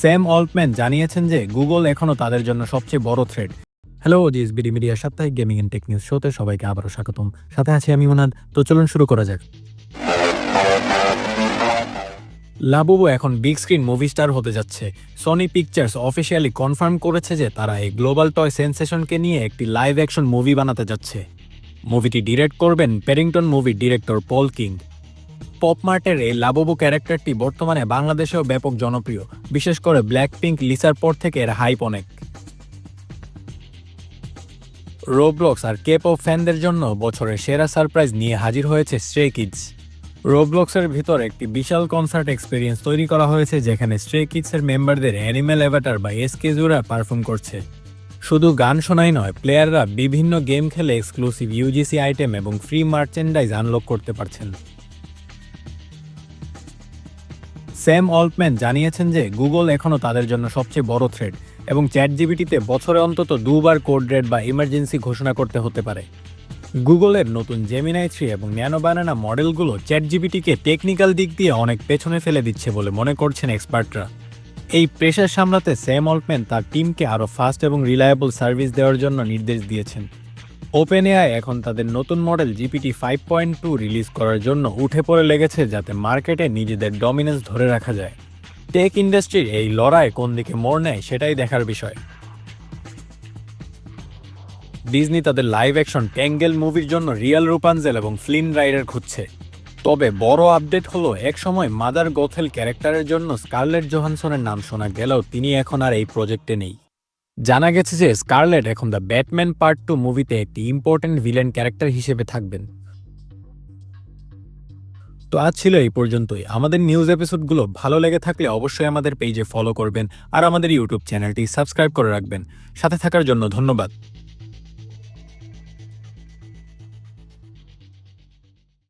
Sam Altman জানিয়েছেন যে Google এখনও তাদের জন্য সবচেয়ে বড় থ্রেট। হ্যালো জিএসবিডি মিডিয়া সাপ্তাহিক গেমিং এন্ড টেক নিউজ শোতে সবাইকে আবারও স্বাগতম। সাথে আছি আমি মুনাদ। তো চলুন শুরু করা যাক। লাবুবু এখন বিগ স্ক্রিন মুভি স্টার হতে যাচ্ছে। সনি পিকচার্স অফিসিয়ালি কনফার্ম করেছে যে তারা এই গ্লোবাল টয় সেন্সেশনকে নিয়ে একটি লাইভ অ্যাকশন মুভি বানাতে যাচ্ছে। মুভিটি ডিরেক্ট করবেন প্যারিংটন মুভির ডিরেক্টর পল কিং। পপ মার্টের এই লাবুবু ক্যারেক্টারটি বর্তমানে বাংলাদেশেও ব্যাপক জনপ্রিয়, বিশেষ করে ব্ল্যাক পিঙ্ক লিসার পর থেকে এর হাইপ অনেক। রোবলক্স আর কে পপ ফ্যানদের জন্য বছরের সেরা সারপ্রাইজ নিয়ে হাজির হয়েছে স্ট্রে কিডস। রোবলক্সের ভিতর একটি বিশাল কনসার্ট এক্সপিরিয়েন্স তৈরি করা হয়েছে, যেখানে স্ট্রে কিডসের মেম্বারদের অ্যানিমেল অ্যাভাটার বা এসকেজুরা পারফর্ম করছে। শুধু গান শোনাই নয়, প্লেয়াররা বিভিন্ন গেম খেলে এক্সক্লুসিভ ইউজিসি আইটেম এবং ফ্রি মার্চেন্ডাইজ আনলক করতে পারছেন। স্যাম অল্টম্যান জানিয়েছেন যে গুগল এখনও তাদের জন্য সবচেয়ে বড় থ্রেট এবং চ্যাটজিপিটিতে বছরে অন্তত দুবার কোড রেড বা ইমার্জেন্সি ঘোষণা করতে হতে পারে। গুগলের নতুন জেমিনাই 3 এবং ন্যানো বানানা মডেলগুলো চ্যাটজিপিটিকে টেকনিক্যাল দিক দিয়ে অনেক পেছনে ফেলে দিচ্ছে বলে মনে করছেন এক্সপার্টরা। এই প্রেশার সামলাতে স্যাম অল্টম্যান তার টিমকে আরও ফাস্ট এবং রিলায়েবল সার্ভিস দেওয়ার জন্য নির্দেশ দিয়েছেন। ওপেনএআই এখন তাদের নতুন মডেল জিপিটি 5.2 রিলিজ করার জন্য উঠে পড়ে লেগেছে, যাতে মার্কেটে নিজেদের ডমিনেন্স ধরে রাখা যায়। টেক ইন্ডাস্ট্রির এই লড়াই কোন দিকে মোড় নেয় সেটাই দেখার বিষয়। ডিজনি তাদের লাইভ অ্যাকশন ট্যাঙ্গেল মুভির জন্য রিয়াল রুপানজেল এবং ফ্লিন রাইডার খুঁজছে। তবে বড় আপডেট হলো, একসময় মাদার গোথেল ক্যারেক্টারের জন্য স্কারলেট জোহানসনের নাম শোনা গেলেও তিনি এখন আর এই প্রজেক্টে নেই। জানা গেছে যে স্কারলেট এখন দ্য ব্যাটম্যান পার্ট 2 মুভিতে একটি ইম্পর্টেন্ট ভিলেন ক্যারেক্টার হিসেবে থাকবেন। তো আজ ছিল এই পর্যন্তই। আমাদের নিউজ এপিসোডগুলো ভালো লেগে থাকলে অবশ্যই আমাদের পেজে ফলো করবেন আর আমাদের ইউটিউব চ্যানেলটি সাবস্ক্রাইব করে রাখবেন। সাথে থাকার জন্য ধন্যবাদ।